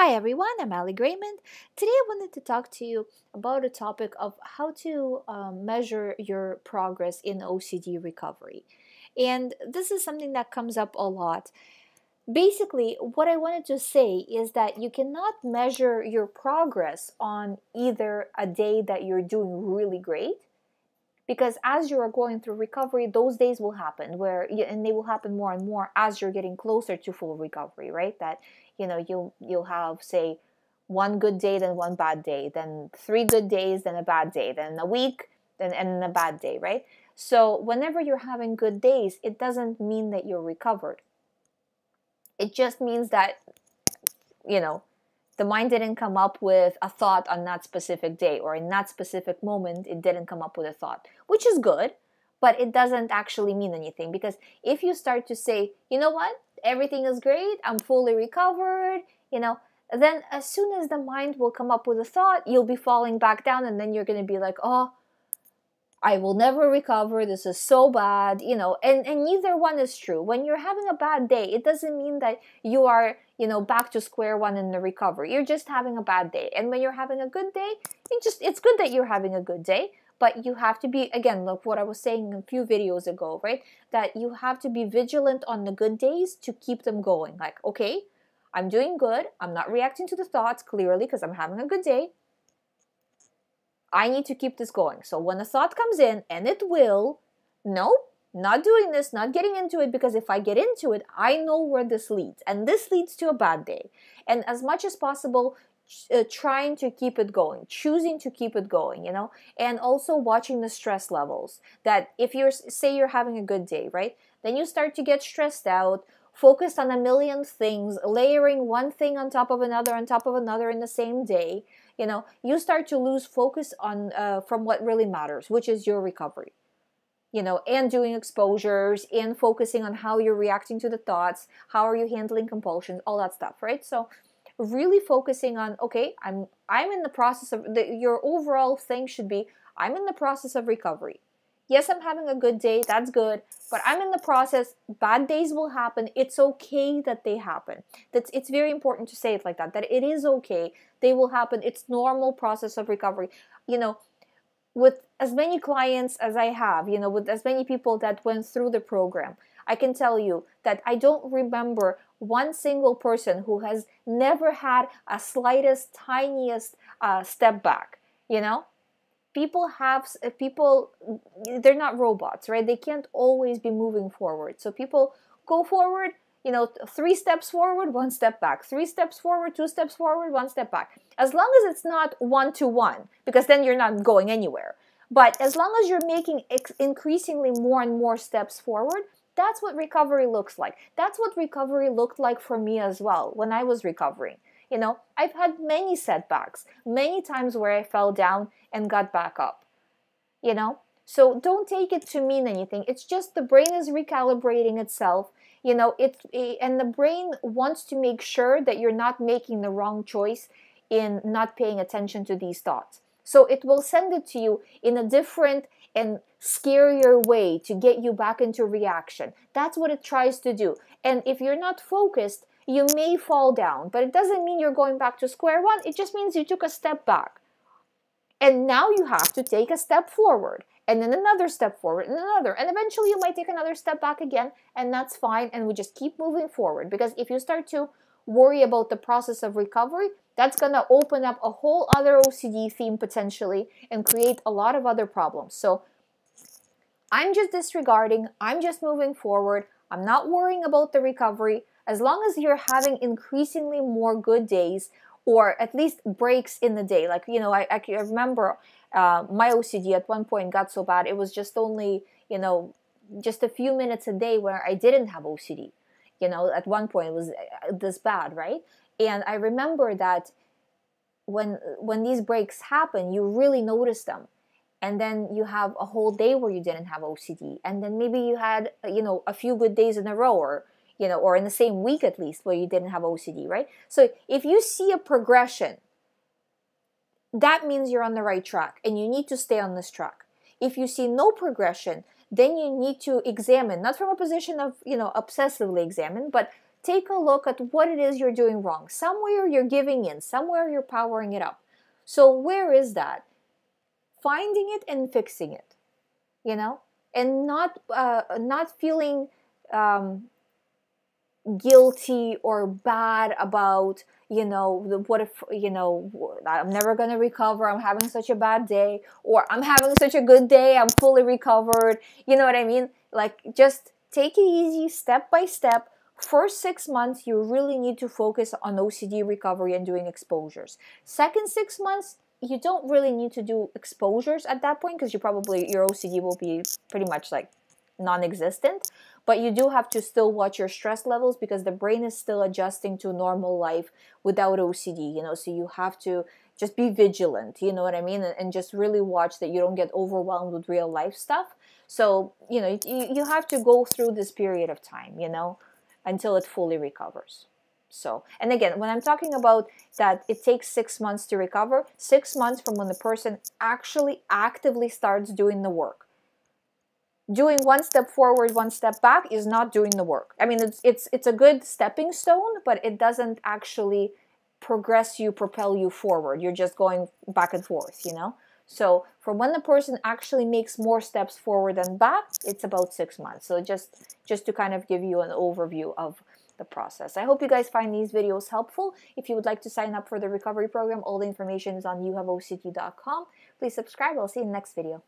Hi everyone, I'm GREYMOND. Today I wanted to talk to you about a topic of how to measure your progress in OCD recovery. And this is something that comes up a lot. Basically, what I wanted to say is that you cannot measure your progress on either a day that you're doing really great, because as you are going through recovery, those days will happen and they will happen more and more as you're getting closer to full recovery, right? That you'll have, say, one good day, then one bad day, then 3 good days, then a bad day, then a week, then and a bad day, right? So whenever you're having good days, it doesn't mean that you're recovered. It just means that you know the mind didn't come up with a thought on that specific day, or in that specific moment it didn't come up with a thought, which is good, but it doesn't actually mean anything. Because if you start to say, you know what, everything is great, I'm fully recovered, then as soon as the mind will come up with a thought, you'll be falling back down, and then you're going to be like, oh, I will never recover, this is so bad, and neither one is true. When you're having a bad day, it doesn't mean that you are, back to square one in the recovery. You're just having a bad day. And when you're having a good day, it's good that you're having a good day, but you have to be, again, like what I was saying a few videos ago, right? That you have to be vigilant on the good days to keep them going. Like, okay, I'm doing good, I'm not reacting to the thoughts clearly because I'm having a good day. I need to keep this going. So when a thought comes in, and it will, nope, not doing this, not getting into it, because if I get into it, I know where this leads. And this leads to a bad day. And as much as possible, trying to keep it going, choosing to keep it going, and also watching the stress levels. That if say you're having a good day, right? Then you start to get stressed out, focused on a million things, layering one thing on top of another in the same day. You start to lose focus on from what really matters, which is your recovery. And doing exposures, and focusing on how you're reacting to the thoughts, how are you handling compulsions, all that stuff, right? So really focusing on, okay, I'm in the process of your overall thing should be, I'm in the process of recovery. Yes, I'm having a good day, that's good, but I'm in the process. Bad days will happen. It's okay that they happen. It's very important to say it like that it is okay. They will happen. It's normal process of recovery. With as many clients as I have, with as many people that went through the program, I can tell you that I don't remember one single person who has never had a slightest, tiniest step back. People, they're not robots, right? They can't always be moving forward. So people go forward, 3 steps forward, 1 step back, 3 steps forward, 2 steps forward, 1 step back. As long as it's not 1-to-1, because then you're not going anywhere. But as long as you're making increasingly more and more steps forward, that's what recovery looks like. That's what recovery looked like for me as well when I was recovering. I've had many setbacks, many times where I fell down and got back up. So don't take it to mean anything. It's just the brain is recalibrating itself. And the brain wants to make sure that you're not making the wrong choice in not paying attention to these thoughts. So it will send it to you in a different and scarier way to get you back into reaction. That's what it tries to do. And if you're not focused, you may fall down, but it doesn't mean you're going back to square one. It just means you took a step back. And now you have to take a step forward, and then another step forward, and another. And eventually you might take another step back again, and that's fine. And we just keep moving forward. Because if you start to worry about the process of recovery, that's going to open up a whole other OCD theme potentially and create a lot of other problems. So I'm just disregarding. I'm just moving forward. I'm not worrying about the recovery. As long as you're having increasingly more good days, or at least breaks in the day. Like, I remember my OCD at one point got so bad, it was just only, just a few minutes a day where I didn't have OCD. At one point it was this bad, right? And I remember that when these breaks happen, you really notice them. And then you have a whole day where you didn't have OCD. And then maybe you had, a few good days in a row, or in the same week at least, where you didn't have OCD, right? So if you see a progression, that means you're on the right track, and you need to stay on this track. If you see no progression, then you need to examine, not from a position of, obsessively examine, but take a look at what it is you're doing wrong. Somewhere you're giving in, somewhere you're powering it up. So where is that? Finding it and fixing it, you know, and not feeling guilty or bad about, you know, what if, you know, I'm never going to recover, I'm having such a bad day, or I'm having such a good day, I'm fully recovered. You know what I mean? Like, just take it easy, step by step. First 6 months, you really need to focus on OCD recovery and doing exposures. Second 6 months, you don't really need to do exposures at that point, because your OCD will be pretty much like non-existent. But you do have to still watch your stress levels, because the brain is still adjusting to normal life without OCD, you know, so you have to just be vigilant, you know what I mean? And just really watch that you don't get overwhelmed with real life stuff. So, you know, you have to go through this period of time, you know, until it fully recovers. So, and again, when I'm talking about that it takes 6 months to recover, 6 months from when the person actually actively starts doing the work. Doing one step forward, one step back is not doing the work. I mean, it's a good stepping stone, but it doesn't actually progress you, propel you forward. You're just going back and forth, you know? So from when the person actually makes more steps forward than back, it's about 6 months. So just to kind of give you an overview of the process. I hope you guys find these videos helpful. If you would like to sign up for the recovery program, all the information is on youhaveocd.com. Please subscribe. I'll see you in the next video.